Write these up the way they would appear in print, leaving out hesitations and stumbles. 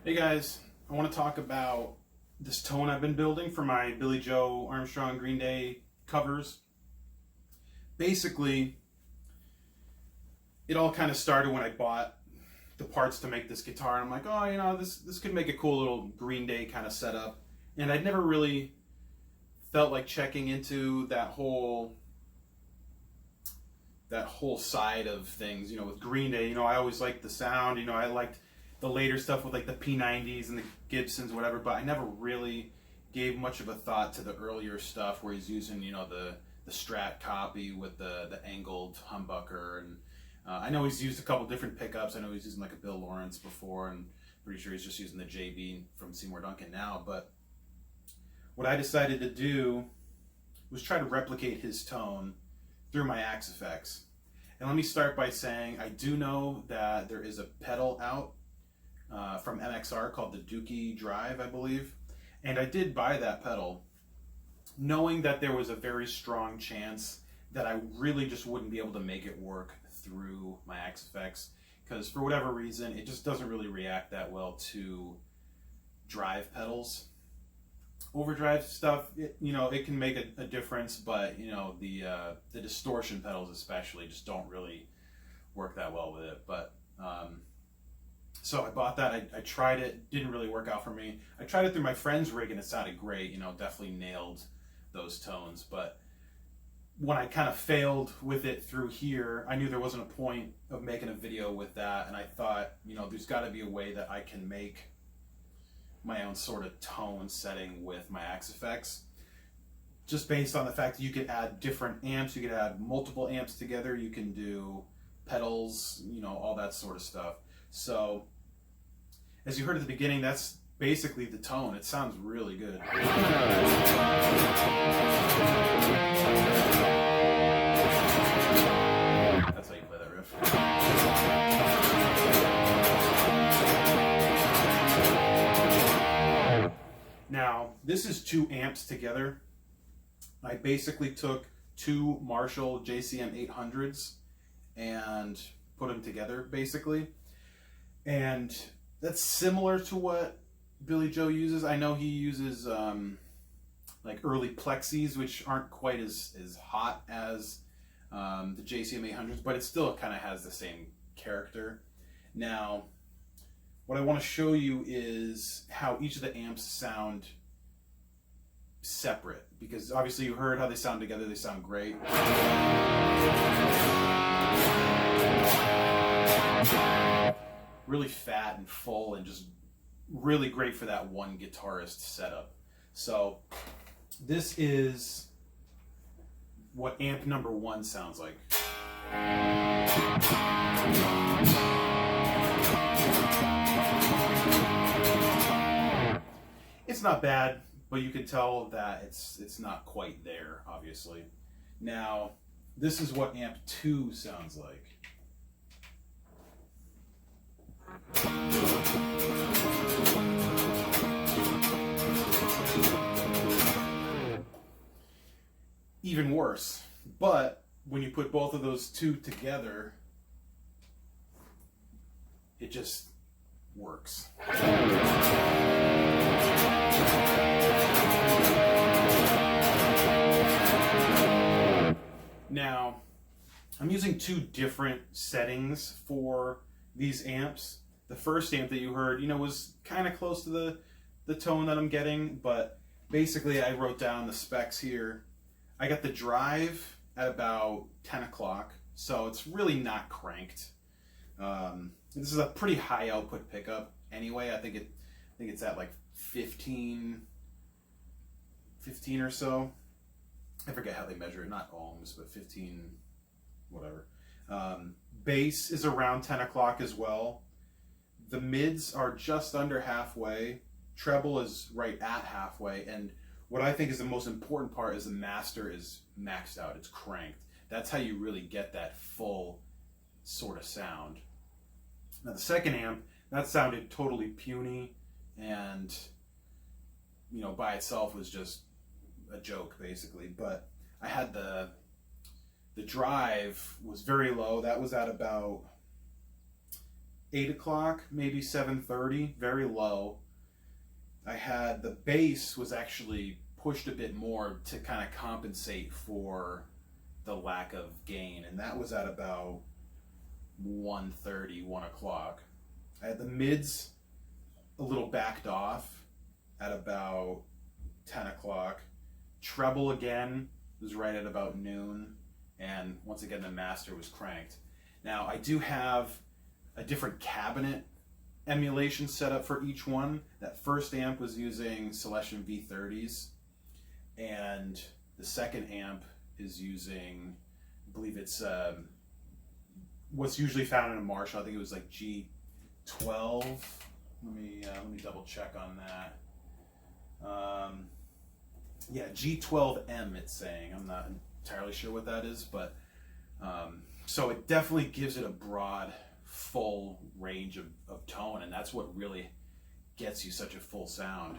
Hey guys, I want to talk about this tone I've been building for my Billie Joe Armstrong Green Day covers. Basically, it all kind of started when I bought the parts to make this guitar, and I'm like, oh, you know, this could make a cool little Green Day kind of setup. And I'd never really felt like checking into that whole side of things, you know, with Green Day. You know, I always liked the sound, you know, I liked the later stuff with like the P90s and the Gibsons, whatever, but I never really gave much of a thought to the earlier stuff where he's using, you know, the Strat copy with the angled humbucker. And I know he's used a couple different pickups. I know he's using like a Bill Lawrence before, and pretty sure he's just using the JB from Seymour Duncan now. But what I decided to do was try to replicate his tone through my AxeFX. And let me start by saying I do know that there is a pedal out from MXR called the Dookie Drive, I believe. And I did buy that pedal knowing that there was a very strong chance that I really just wouldn't be able to make it work through my AxeFX, because for whatever reason it just doesn't really react that well to drive pedals. Overdrive stuff, you know, it can make a difference, but you know, the distortion pedals especially just don't really work that well with it. But so I bought that. I tried it, didn't really work out for me. I tried it through my friend's rig and it sounded great, you know, definitely nailed those tones. But when I kind of failed with it through here, I knew there wasn't a point of making a video with that, and I thought, you know, there's got to be a way that I can make my own sort of tone setting with my AxeFX, just based on the fact that you could add different amps, you could add multiple amps together, you can do pedals, you know, all that sort of stuff. So as you heard at the beginning, that's basically the tone. It sounds really good. this is 2 amps together. I basically took 2 Marshall JCM 800s and put them together, basically. And that's similar to what Billy Joe uses. I know he uses like early plexis, which aren't quite as hot as the JCM 800s, but it still kind of has the same character. Now, what I want to show you is how each of the amps sound separate, because obviously you heard how they sound together. They sound great. Really fat and full and just really great for that one guitarist setup. So this is what amp number 1 sounds like. It's not bad, but you can tell that it's not quite there, obviously. Now, this is what amp 2 sounds like. Even worse. But when you put both of those 2 together, it just works. Now, I'm using 2 different settings for these amps. The first amp that you heard, was kind of close to the tone that I'm getting, but basically I wrote down the specs here. I got the drive at about 10 o'clock, so it's really not cranked. This is a pretty high output pickup anyway. I think it's at like 15 or so. I forget how they measure it, not ohms, but 15, whatever. Bass is around 10 o'clock as well. The mids are just under halfway. Treble is right at halfway, and what I think is the most important part is the master is maxed out. It's cranked. That's how you really get that full sort of sound. Now the second amp, that sounded totally puny, and by itself was just a joke basically. But I had the drive was very low. That was at about 8 o'clock, maybe 7:30, very low. I had the bass was actually pushed a bit more to kind of compensate for the lack of gain, and that was at about 1:30, 1 o'clock. I had the mids a little backed off at about 10 o'clock. Treble again was right at about noon, and once again the master was cranked. Now I do have a different cabinet emulation setup for each one. That first amp was using Celestion V30s, and the second amp is using, I believe it's what's usually found in a Marshall. I think it was like G12. Let me double check on that. Yeah, G12M it's saying. I'm not entirely sure what that is, but so it definitely gives it a broad, full range of tone, and that's what really gets you such a full sound.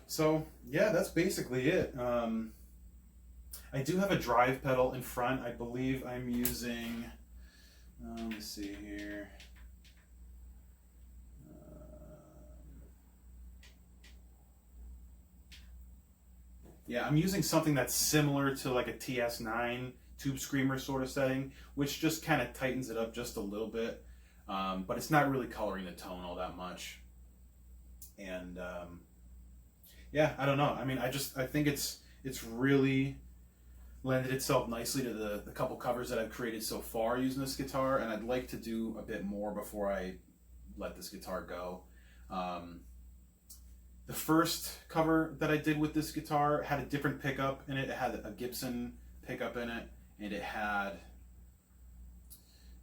So yeah, that's basically it. I do have a drive pedal in front. I believe I'm using, let me see here. Yeah, I'm using something that's similar to like a TS9 tube screamer sort of setting, which just kind of tightens it up just a little bit, but it's not really coloring the tone all that much. And yeah, I don't know. I mean, I think it's really lended itself nicely to the couple covers that I've created so far using this guitar, and I'd like to do a bit more before I let this guitar go. The first cover that I did with this guitar had a different pickup in it. It had a Gibson pickup in it, and it had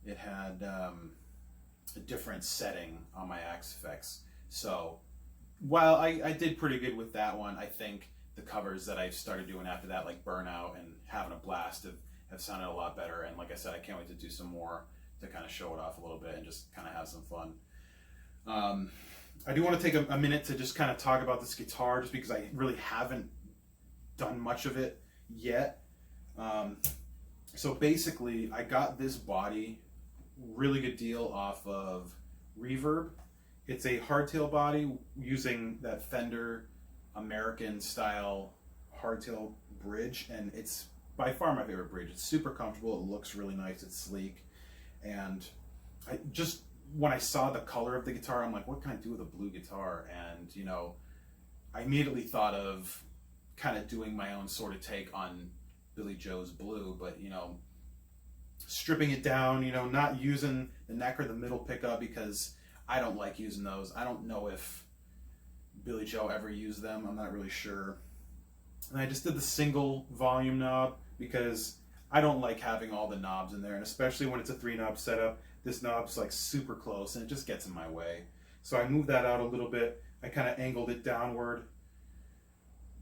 a different setting on my AxeFX. So while I did pretty good with that one, I think the covers that I started doing after that, like Burnout and Having a Blast, have sounded a lot better. And like I said, I can't wait to do some more to kind of show it off a little bit and just kind of have some fun. I do want to take a minute to just kind of talk about this guitar, just because I really haven't done much of it yet. So basically, I got this body, really good deal, off of Reverb. It's a hardtail body using that Fender American style hardtail bridge, and it's by far my favorite bridge. It's super comfortable, it looks really nice, it's sleek, and when I saw the color of the guitar, I'm like, what can I do with a blue guitar? And you know, I immediately thought of kind of doing my own sort of take on Billie Joe's Blue, but you know, stripping it down, you know, not using the neck or the middle pickup, because I don't like using those. I don't know if Billie Joe ever used them, I'm not really sure. And I just did the single volume knob because I don't like having all the knobs in there, and especially when it's a 3-knob setup, this knob's like super close and it just gets in my way. So I moved that out a little bit. I kind of angled it downward,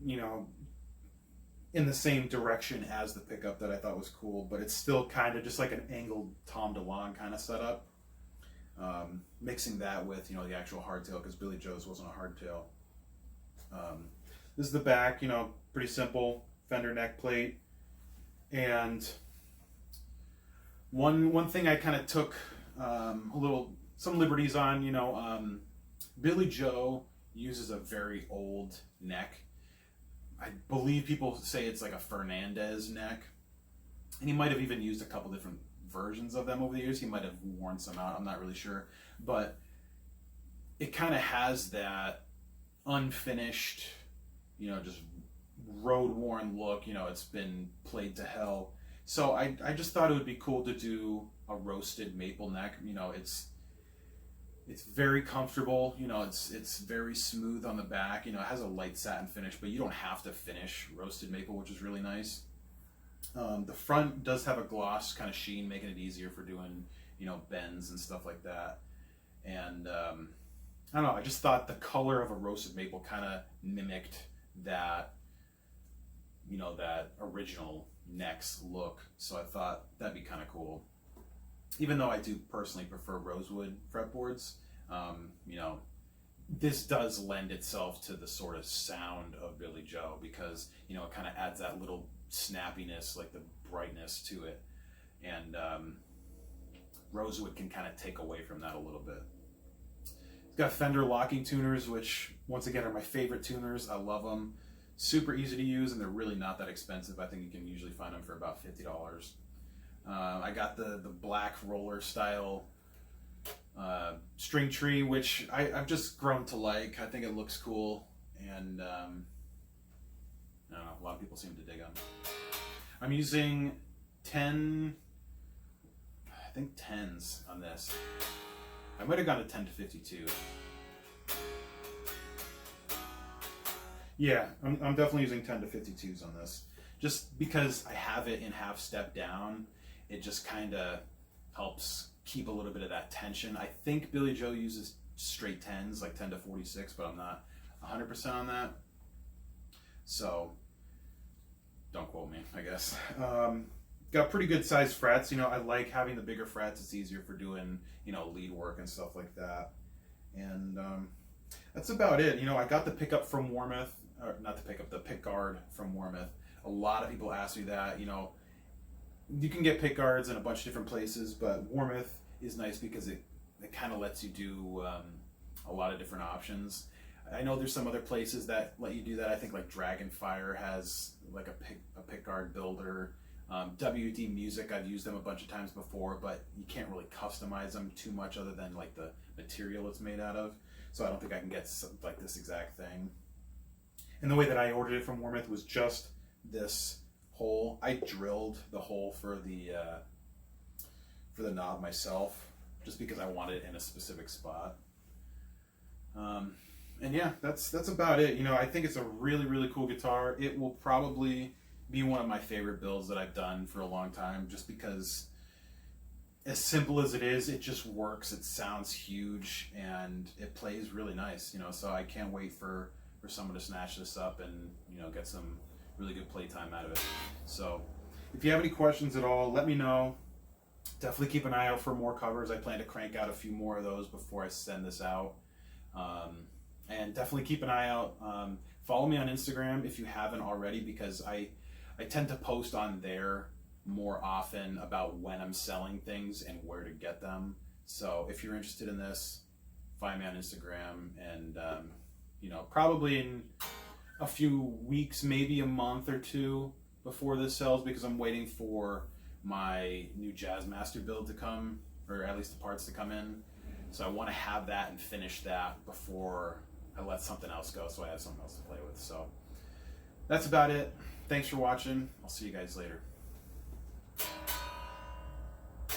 you know, in the same direction as the pickup that I thought was cool, but it's still kind of just like an angled Tom DeLonge kind of setup. Mixing that with, you know, the actual hardtail, because Billie Joe's wasn't a hardtail. This is the back, you know, pretty simple Fender neck plate. And one thing I kind of took some liberties on, you know, Billie Joe uses a very old neck. I believe people say it's like a Fernandez neck, and he might have even used a couple different versions of them over the years. He might have worn some out, I'm not really sure, but it kind of has that unfinished, you know, just road-worn look. You know, it's been played to hell. So I just thought it would be cool to do a roasted maple neck. You know, it's very comfortable. You know, it's very smooth on the back. You know, it has a light satin finish, but you don't have to finish roasted maple, which is really nice. The front does have a gloss kind of sheen, making it easier for doing, you know, bends and stuff like that. And I don't know, I just thought the color of a roasted maple kind of mimicked that, you know, that original neck's look. So I thought that'd be kind of cool. Even though I do personally prefer rosewood fretboards, you know, this does lend itself to the sort of sound of Billie Joe, because, you know, it kind of adds that little snappiness, like the brightness to it. And rosewood can kind of take away from that a little bit. It's got Fender locking tuners, which once again are my favorite tuners. I love them. Super easy to use, and they're really not that expensive. I think you can usually find them for about $50. I got the black roller style string tree, which I've just grown to like. I think it looks cool, and I don't know, a lot of people seem to dig them. I'm using 10, I think 10s on this. I might have gone to 10 to 52. Yeah, I'm definitely using 10 to 52s on this. Just because I have it in half step down, it just kind of helps keep a little bit of that tension. I think Billie Joe uses straight 10s, like 10 to 46, but I'm not 100% on that. So, don't quote me, I guess. Got pretty good sized frets. You know, I like having the bigger frets. It's easier for doing, you know, lead work and stuff like that. And that's about it. You know, I got the pickup from Warmouth, or not the pickup, the pick guard from Warmouth. A lot of people ask me that. You know, you can get pick guards in a bunch of different places, but Warmouth is nice because it kind of lets you do a lot of different options. I know there's some other places that let you do that. I think like Dragonfire has like a pick guard builder. WD Music, I've used them a bunch of times before, but you can't really customize them too much other than like the material it's made out of. So I don't think I can get like this exact thing. And the way that I ordered it from Warmouth was just this hole. I drilled the hole for the knob myself, just because I want it in a specific spot. And yeah, that's about it. You know, I think it's a really, really cool guitar. It will probably be one of my favorite builds that I've done for a long time, just because as simple as it is, it just works. It sounds huge and it plays really nice, you know, so I can't wait for someone to snatch this up and, you know, get some really good playtime out of it. So if you have any questions at all, let me know. Definitely keep an eye out for more covers. I plan to crank out a few more of those before I send this out. And definitely keep an eye out. Follow me on Instagram if you haven't already, because I tend to post on there more often about when I'm selling things and where to get them. So if you're interested in this, find me on Instagram, and you know, probably in a few weeks, maybe a month or two before this sells, because I'm waiting for my new Jazzmaster build to come, or at least the parts to come in. So I want to have that and finish that before I let something else go, so I have something else to play with. So that's about it. Thanks for watching. I'll see you guys later.